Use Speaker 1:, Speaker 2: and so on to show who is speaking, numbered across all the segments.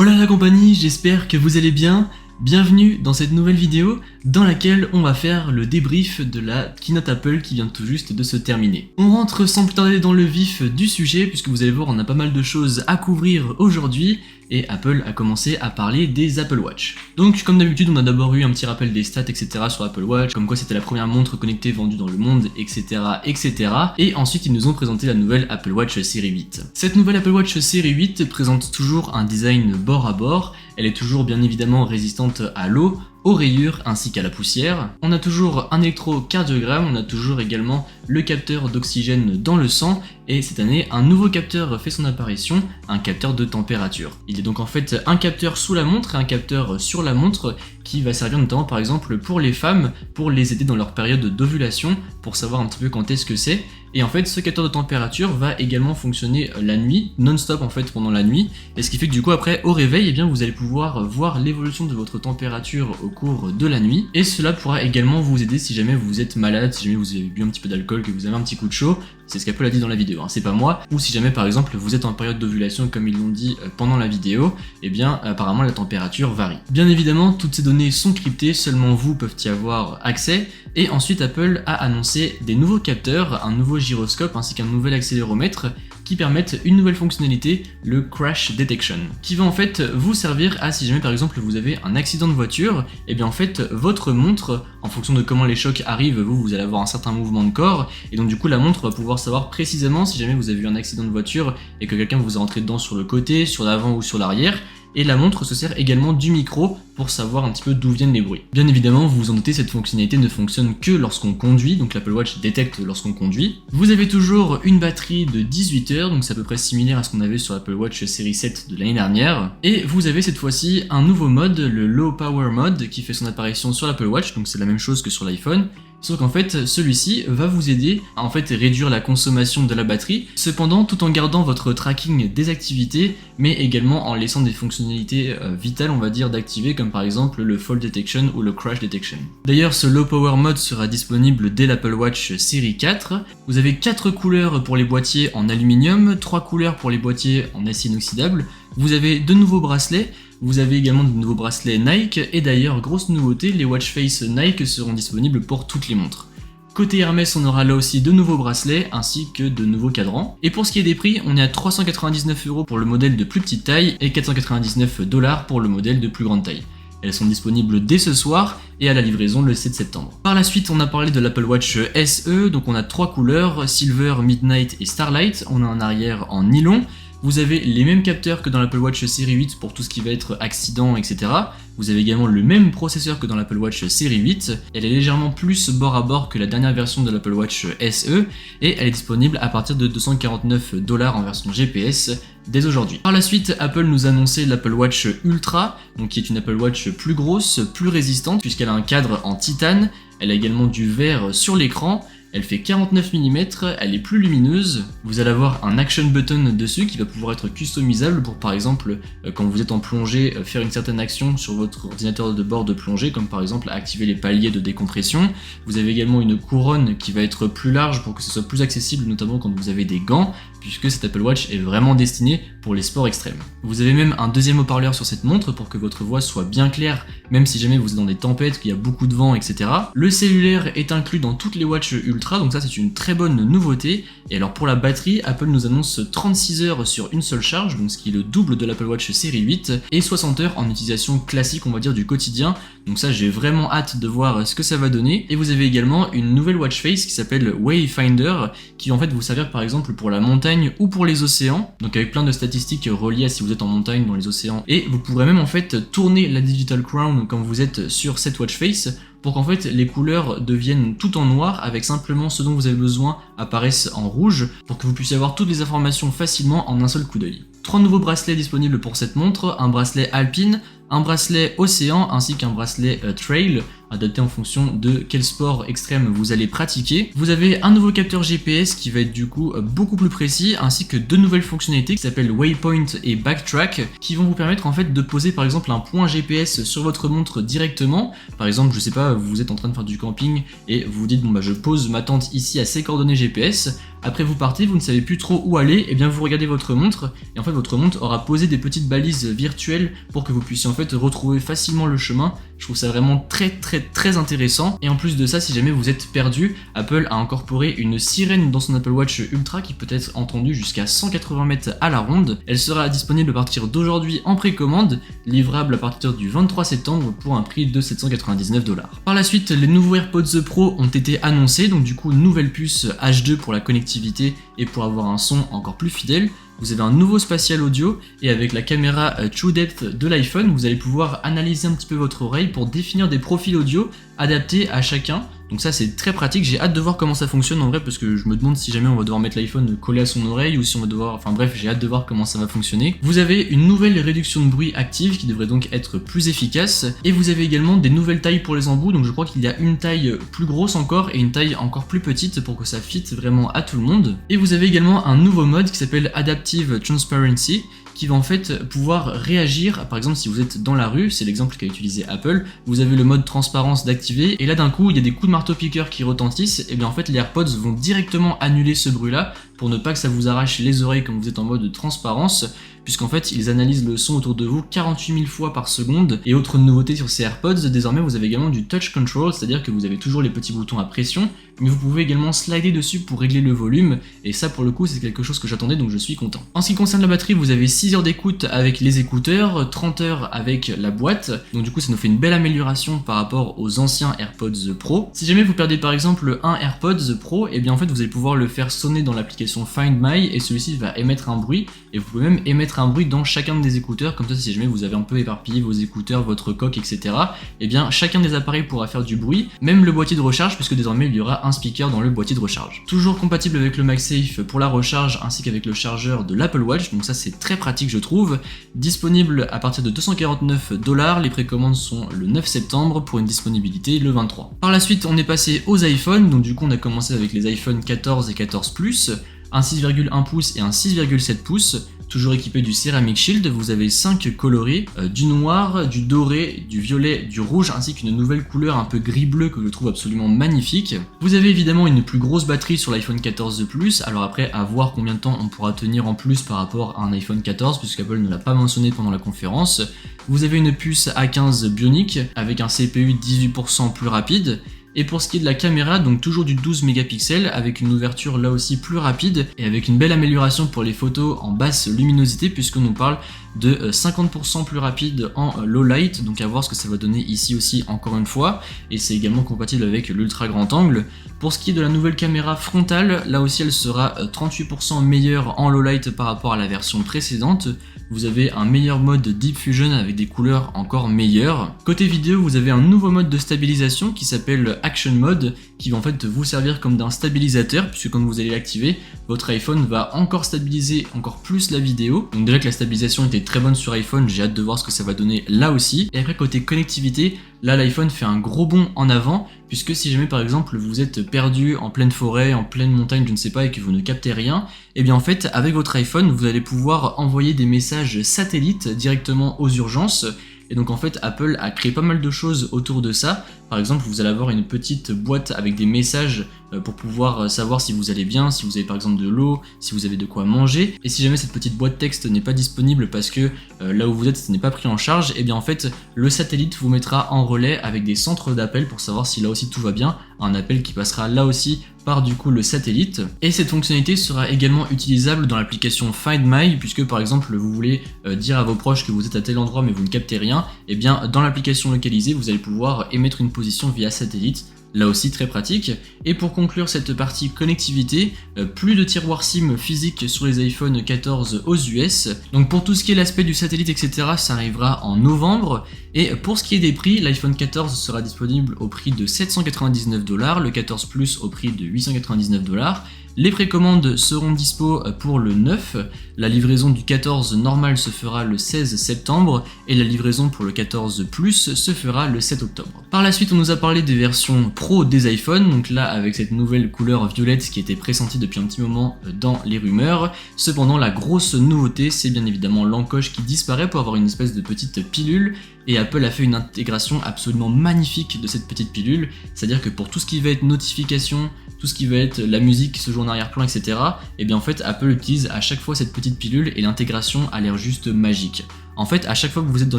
Speaker 1: Hola la compagnie, j'espère que vous allez bien. Bienvenue dans cette nouvelle vidéo dans laquelle on va faire le débrief de la keynote Apple qui vient tout juste de se terminer. On rentre sans plus tarder dans le vif du sujet puisque vous allez voir on a pas mal de choses à couvrir aujourd'hui et Apple a commencé à parler des Apple Watch. Donc comme d'habitude on a d'abord eu un petit rappel des stats etc sur Apple Watch, comme quoi c'était la première montre connectée vendue dans le monde etc. Et ensuite ils nous ont présenté la nouvelle Apple Watch série 8. Cette nouvelle Apple Watch série 8 présente toujours un design bord à bord, elle est toujours bien évidemment résistante à l'eau, aux rayures ainsi qu'à la poussière. On a toujours un électrocardiogramme, on a toujours également le capteur d'oxygène dans le sang et cette année un nouveau capteur fait son apparition, un capteur de température. Il y a donc en fait un capteur sous la montre et un capteur sur la montre qui va servir notamment par exemple pour les femmes, pour les aider dans leur période d'ovulation, pour savoir un petit peu quand est-ce que c'est. Et en fait ce capteur de température va également fonctionner la nuit, non-stop en fait pendant la nuit, et ce qui fait que du coup après au réveil, eh bien, vous allez pouvoir voir l'évolution de votre température au cours de la nuit, et cela pourra également vous aider si jamais vous êtes malade, si jamais vous avez bu un petit peu d'alcool, que vous avez un petit coup de chaud, c'est ce qu'Apple a dit dans la vidéo, hein, c'est pas moi, ou si jamais par exemple vous êtes en période d'ovulation comme ils l'ont dit pendant la vidéo, eh bien apparemment la température varie. Bien évidemment toutes ces données sont cryptées, seulement vous peuvent y avoir accès, et ensuite Apple a annoncé des nouveaux capteurs, un nouveau gyroscope ainsi qu'un nouvel accéléromètre qui permettent une nouvelle fonctionnalité, le Crash Detection, qui va en fait vous servir à si jamais par exemple vous avez un accident de voiture, et bien en fait votre montre, en fonction de comment les chocs arrivent, vous allez avoir un certain mouvement de corps, et donc du coup la montre va pouvoir savoir précisément si jamais vous avez eu un accident de voiture et que quelqu'un vous a rentré dedans sur le côté, sur l'avant ou sur l'arrière. Et la montre se sert également du micro pour savoir un petit peu d'où viennent les bruits. Bien évidemment, vous vous en doutez, cette fonctionnalité ne fonctionne que lorsqu'on conduit, donc l'Apple Watch détecte lorsqu'on conduit. Vous avez toujours une batterie de 18 heures, donc c'est à peu près similaire à ce qu'on avait sur l'Apple Watch série 7 de l'année dernière. Et vous avez cette fois-ci un nouveau mode, le Low Power Mode, qui fait son apparition sur l'Apple Watch, donc c'est la même chose que sur l'iPhone. Sauf qu'en fait, celui-ci va vous aider à en fait réduire la consommation de la batterie, cependant tout en gardant votre tracking des activités, mais également en laissant des fonctionnalités vitales, on va dire, d'activer, comme par exemple le Fall Detection ou le Crash Detection. D'ailleurs, ce Low Power Mode sera disponible dès l'Apple Watch série 4. Vous avez 4 couleurs pour les boîtiers en aluminium, 3 couleurs pour les boîtiers en acier inoxydable. Vous avez 2 nouveaux bracelets. Vous avez également de nouveaux bracelets Nike, et d'ailleurs, grosse nouveauté, les watch face Nike seront disponibles pour toutes les montres. Côté Hermès, on aura là aussi de nouveaux bracelets, ainsi que de nouveaux cadrans. Et pour ce qui est des prix, on est à 399 € pour le modèle de plus petite taille, et 499 $ pour le modèle de plus grande taille. Elles sont disponibles dès ce soir, et à la livraison le 7 septembre. Par la suite, on a parlé de l'Apple Watch SE, donc on a 3 couleurs, Silver, Midnight et Starlight. On a un arrière en nylon. Vous avez les mêmes capteurs que dans l'Apple Watch série 8 pour tout ce qui va être accident, etc. Vous avez également le même processeur que dans l'Apple Watch série 8. Elle est légèrement plus bord à bord que la dernière version de l'Apple Watch SE et elle est disponible à partir de 249 $ en version GPS dès aujourd'hui. Par la suite, Apple nous a annoncé l'Apple Watch Ultra, donc qui est une Apple Watch plus grosse, plus résistante puisqu'elle a un cadre en titane. Elle a également du verre sur l'écran. Elle fait 49 mm, elle est plus lumineuse, vous allez avoir un action button dessus qui va pouvoir être customisable pour par exemple quand vous êtes en plongée faire une certaine action sur votre ordinateur de bord de plongée, comme par exemple activer les paliers de décompression. Vous avez également une couronne qui va être plus large pour que ce soit plus accessible, notamment quand vous avez des gants, puisque cette Apple Watch est vraiment destinée pour les sports extrêmes. Vous avez même un deuxième haut-parleur sur cette montre pour que votre voix soit bien claire, même si jamais vous êtes dans des tempêtes, qu'il y a beaucoup de vent, etc. Le cellulaire est inclus dans toutes les watches Ultra, donc ça c'est une très bonne nouveauté. Et alors pour la batterie, Apple nous annonce 36 heures sur une seule charge, donc ce qui est le double de l'Apple Watch série 8, et 60 heures en utilisation classique, on va dire, du quotidien. Donc ça j'ai vraiment hâte de voir ce que ça va donner. Et vous avez également une nouvelle watch face qui s'appelle Wayfinder, qui va en fait vous servir par exemple pour la montagne ou pour les océans, donc avec plein de statistiques reliées à si vous êtes en montagne, dans les océans, et vous pourrez même en fait tourner la Digital Crown quand vous êtes sur cette watch face pour qu'en fait les couleurs deviennent tout en noir avec simplement ce dont vous avez besoin apparaissent en rouge pour que vous puissiez avoir toutes les informations facilement en un seul coup d'œil. 3 nouveaux bracelets disponibles pour cette montre, un bracelet Alpine, un bracelet Océan ainsi qu'un bracelet Trail, adapté en fonction de quel sport extrême vous allez pratiquer. Vous avez un nouveau capteur GPS qui va être du coup beaucoup plus précis, ainsi que 2 nouvelles fonctionnalités qui s'appellent Waypoint et Backtrack, qui vont vous permettre en fait de poser par exemple un point GPS sur votre montre directement. Par exemple, je sais pas, vous êtes en train de faire du camping et vous vous dites bon bah je pose ma tente ici à ces coordonnées GPS. Après vous partez, vous ne savez plus trop où aller, et bien vous regardez votre montre, et en fait votre montre aura posé des petites balises virtuelles pour que vous puissiez en fait retrouver facilement le chemin. Je trouve ça vraiment très intéressant. Et en plus de ça, si jamais vous êtes perdu, Apple a incorporé une sirène dans son Apple Watch Ultra qui peut être entendue jusqu'à 180 mètres à la ronde. Elle sera disponible à partir d'aujourd'hui en précommande, livrable à partir du 23 septembre pour un prix de 799 $. Par la suite, les nouveaux AirPods Pro ont été annoncés, donc du coup nouvelle puce H2 pour la connectivité et pour avoir un son encore plus fidèle. Vous avez un nouveau spatial audio et avec la caméra True Depth de l'iPhone, vous allez pouvoir analyser un petit peu votre oreille pour définir des profils audio adaptés à chacun. Donc ça c'est très pratique, j'ai hâte de voir comment ça fonctionne en vrai parce que je me demande si jamais on va devoir mettre l'iPhone collé à son oreille ou si on va devoir... Enfin bref, j'ai hâte de voir comment ça va fonctionner. Vous avez une nouvelle réduction de bruit active qui devrait donc être plus efficace et vous avez également des nouvelles tailles pour les embouts, donc je crois qu'il y a une taille plus grosse encore et une taille encore plus petite pour que ça fitte vraiment à tout le monde. Et vous avez également un nouveau mode qui s'appelle Adaptive Transparency qui va en fait pouvoir réagir, par exemple si vous êtes dans la rue, c'est l'exemple qu'a utilisé Apple, vous avez le mode transparence d'activer et là d'un coup il y a des coups de marteau-piqueur qui retentissent, et bien en fait les AirPods vont directement annuler ce bruit là pour ne pas que ça vous arrache les oreilles quand vous êtes en mode transparence, puisqu'en fait ils analysent le son autour de vous 48 000 fois par seconde. Et autre nouveauté sur ces AirPods, désormais vous avez également du touch control, c'est-à-dire que vous avez toujours les petits boutons à pression, mais vous pouvez également slider dessus pour régler le volume, et ça pour le coup c'est quelque chose que j'attendais, donc je suis content. En ce qui concerne la batterie, vous avez 6 heures d'écoute avec les écouteurs, 30 heures avec la boîte, donc du coup ça nous fait une belle amélioration par rapport aux anciens AirPods Pro. Si jamais vous perdez par exemple un AirPods Pro, et bien en fait vous allez pouvoir le faire sonner dans l'application Find My, et celui-ci va émettre un bruit, et vous pouvez même émettre un bruit dans chacun des écouteurs, comme ça si jamais vous avez un peu éparpillé vos écouteurs, votre coque, etc. et bien chacun des appareils pourra faire du bruit, même le boîtier de recharge, puisque désormais il y aura un speaker dans le boîtier de recharge. Toujours compatible avec le MagSafe pour la recharge ainsi qu'avec le chargeur de l'Apple Watch, donc ça c'est très pratique je trouve. Disponible à partir de 249 $, les précommandes sont le 9 septembre pour une disponibilité le 23. Par la suite on est passé aux iPhones, donc du coup on a commencé avec les iPhone 14 et 14 Plus, un 6,1 pouces et un 6,7 pouces. Toujours équipé du Ceramic Shield, vous avez 5 coloris, du noir, du doré, du violet, du rouge, ainsi qu'une nouvelle couleur un peu gris-bleu que je trouve absolument magnifique. Vous avez évidemment une plus grosse batterie sur l'iPhone 14 Plus, alors après à voir combien de temps on pourra tenir en plus par rapport à un iPhone 14, puisqu'Apple ne l'a pas mentionné pendant la conférence. Vous avez une puce A15 Bionic avec un CPU 18% plus rapide. Et pour ce qui est de la caméra, donc toujours du 12 mégapixels avec une ouverture là aussi plus rapide et avec une belle amélioration pour les photos en basse luminosité, puisqu'on nous parle de 50% plus rapide en low light, donc à voir ce que ça va donner ici aussi encore une fois, et c'est également compatible avec l'ultra grand angle. Pour ce qui est de la nouvelle caméra frontale, là aussi elle sera 38% meilleure en low light par rapport à la version précédente. Vous avez un meilleur mode Deep Fusion avec des couleurs encore meilleures. Côté vidéo, vous avez un nouveau mode de stabilisation qui s'appelle Action Mode, qui va en fait vous servir comme d'un stabilisateur, puisque quand vous allez l'activer, votre iPhone va encore stabiliser encore plus la vidéo. Donc déjà que la stabilisation était très bonne sur iPhone, j'ai hâte de voir ce que ça va donner là aussi. Et après côté connectivité, là l'iPhone fait un gros bond en avant, puisque si jamais par exemple vous êtes perdu en pleine forêt, en pleine montagne, je ne sais pas, et que vous ne captez rien, et bien en fait avec votre iPhone vous allez pouvoir envoyer des messages satellites directement aux urgences. Et donc en fait Apple a créé pas mal de choses autour de ça. Par exemple vous allez avoir une petite boîte avec des messages pour pouvoir savoir si vous allez bien, si vous avez par exemple de l'eau, si vous avez de quoi manger. Et si jamais cette petite boîte texte n'est pas disponible parce que là où vous êtes ce n'est pas pris en charge, et bien en fait le satellite vous mettra en relais avec des centres d'appel pour savoir si là aussi tout va bien. Un appel qui passera là aussi par du coup le satellite. Et cette fonctionnalité sera également utilisable dans l'application Find My, puisque par exemple vous voulez dire à vos proches que vous êtes à tel endroit mais vous ne captez rien, et bien dans l'application localisée vous allez pouvoir émettre une position via satellite. Là aussi très pratique. Et pour conclure cette partie connectivité, plus de tiroirs SIM physiques sur les iPhone 14 aux US. Donc pour tout ce qui est l'aspect du satellite etc, ça arrivera en novembre. Et pour ce qui est des prix, l'iPhone 14 sera disponible au prix de 799 $, le 14 Plus au prix de 899 $. Les précommandes seront dispo pour le 9, la livraison du 14 normal se fera le 16 septembre et la livraison pour le 14 Plus se fera le 7 octobre. Par la suite on nous a parlé des versions Pro des iPhones, donc là avec cette nouvelle couleur violette qui était pressentie depuis un petit moment dans les rumeurs. Cependant la grosse nouveauté c'est bien évidemment l'encoche qui disparaît pour avoir une espèce de petite pilule. Et Apple a fait une intégration absolument magnifique de cette petite pilule, c'est-à-dire que pour tout ce qui va être notification, tout ce qui va être la musique, ce genre en arrière-plan, etc. Et bien en fait Apple utilise à chaque fois cette petite pilule et l'intégration a l'air juste magique. En fait, à chaque fois que vous êtes dans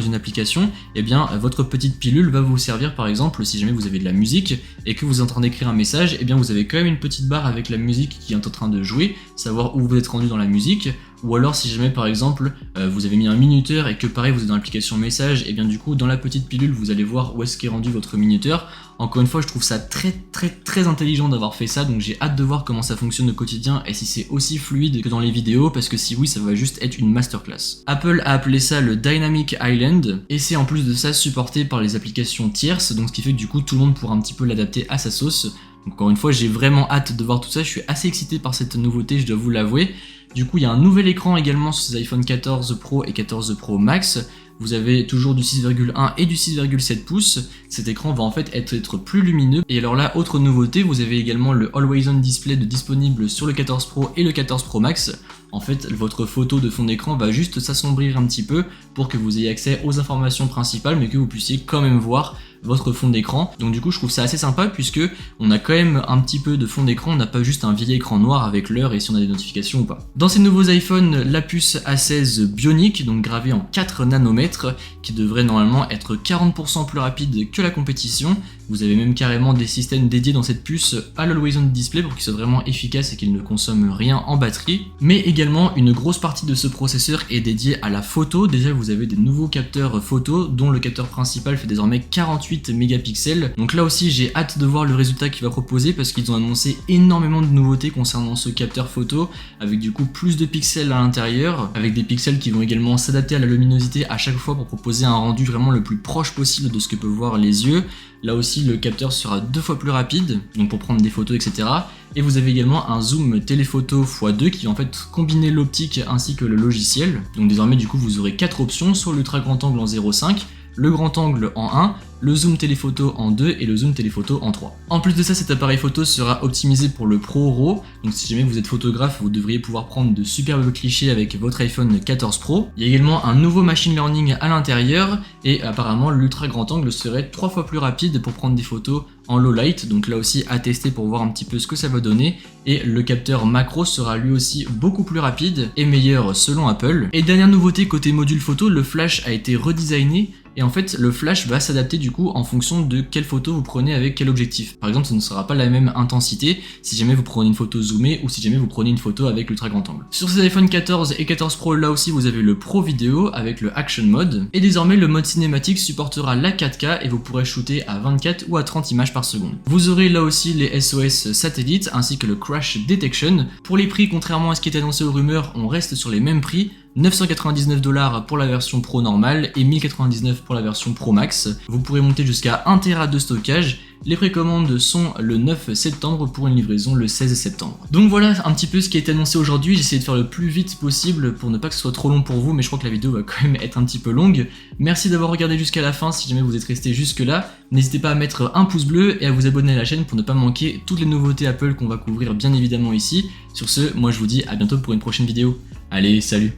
Speaker 1: une application, eh bien, votre petite pilule va vous servir, par exemple, si jamais vous avez de la musique et que vous êtes en train d'écrire un message, eh bien, vous avez quand même une petite barre avec la musique qui est en train de jouer, savoir où vous êtes rendu dans la musique. Ou alors, si jamais, par exemple, vous avez mis un minuteur et que pareil, vous êtes dans l'application message, et bien du coup, dans la petite pilule, vous allez voir où est-ce qu'est rendu votre minuteur. Encore une fois, je trouve ça très intelligent d'avoir fait ça, donc j'ai hâte de voir comment ça fonctionne au quotidien et si c'est aussi fluide que dans les vidéos, parce que si oui, ça va juste être une masterclass. Apple a appelé ça le Dynamic Island, et c'est en plus de ça supporté par les applications tierces, donc ce qui fait que du coup, tout le monde pourra un petit peu l'adapter à sa sauce. Donc, encore une fois, j'ai vraiment hâte de voir tout ça, je suis assez excité par cette nouveauté, je dois vous l'avouer. Du coup, il y a un nouvel écran également sur ces iPhone 14 Pro et 14 Pro Max. Vous avez toujours du 6,1 et du 6,7 pouces. Cet écran va en fait être plus lumineux. Et alors là, autre nouveauté, vous avez également le Always On Display disponible sur le 14 Pro et le 14 Pro Max. En fait, votre photo de fond d'écran va juste s'assombrir un petit peu pour que vous ayez accès aux informations principales, mais que vous puissiez quand même voir votre fond d'écran. Donc du coup, je trouve ça assez sympa puisque on a quand même un petit peu de fond d'écran, on n'a pas juste un vieil écran noir avec l'heure et si on a des notifications ou pas. Dans ces nouveaux iPhones, la puce A16 Bionic, donc gravée en 4 nanomètres, qui devrait normalement être 40% plus rapide que la compétition. Vous avez même carrément des systèmes dédiés dans cette puce à l'Always On Display pour qu'il soit vraiment efficace et qu'il ne consomme rien en batterie. Mais également, une grosse partie de ce processeur est dédiée à la photo. Déjà, vous avez des nouveaux capteurs photo, dont le capteur principal fait désormais 48 mégapixels. Donc là aussi, j'ai hâte de voir le résultat qu'il va proposer parce qu'ils ont annoncé énormément de nouveautés concernant ce capteur photo, avec du coup plus de pixels à l'intérieur, avec des pixels qui vont également s'adapter à la luminosité à chaque fois pour proposer un rendu vraiment le plus proche possible de ce que peuvent voir les yeux. Là aussi, le capteur sera 2 fois plus rapide, donc pour prendre des photos, etc. Et vous avez également un zoom téléphoto x2 qui va en fait combiner l'optique ainsi que le logiciel. Donc désormais, du coup, vous aurez 4 options sur l'ultra grand angle en 0,5, le grand angle en 1, le zoom téléphoto en 2 et le zoom téléphoto en 3. En plus de ça, cet appareil photo sera optimisé pour le Pro RAW, donc si jamais vous êtes photographe, vous devriez pouvoir prendre de superbes clichés avec votre iPhone 14 Pro. Il y a également un nouveau machine learning à l'intérieur et apparemment l'ultra grand angle serait 3 fois plus rapide pour prendre des photos en low light, donc là aussi à tester pour voir un petit peu ce que ça va donner. Et le capteur macro sera lui aussi beaucoup plus rapide et meilleur selon Apple. Et dernière nouveauté côté module photo, le flash a été redesigné. Et en fait, le flash va s'adapter du coup en fonction de quelle photo vous prenez avec quel objectif. Par exemple, ça ne sera pas la même intensité si jamais vous prenez une photo zoomée ou si jamais vous prenez une photo avec l'ultra grand angle. Sur ces iPhone 14 et 14 Pro, là aussi vous avez le Pro Vidéo avec le Action Mode. Et désormais, le mode cinématique supportera la 4K et vous pourrez shooter à 24 ou à 30 images par seconde. Vous aurez là aussi les SOS satellites ainsi que le Crash Detection. Pour les prix, contrairement à ce qui est annoncé aux rumeurs, on reste sur les mêmes prix. 999 $ pour la version Pro normale et 1099 pour la version Pro Max. Vous pourrez monter jusqu'à 1 Tera de stockage. Les précommandes sont le 9 septembre pour une livraison le 16 septembre. Donc voilà un petit peu ce qui a été annoncé aujourd'hui. J'ai essayé de faire le plus vite possible pour ne pas que ce soit trop long pour vous, mais je crois que la vidéo va quand même être un petit peu longue. Merci d'avoir regardé jusqu'à la fin si jamais vous êtes resté jusque là. N'hésitez pas à mettre un pouce bleu et à vous abonner à la chaîne pour ne pas manquer toutes les nouveautés Apple qu'on va couvrir bien évidemment ici. Sur ce, moi je vous dis à bientôt pour une prochaine vidéo. Allez, salut!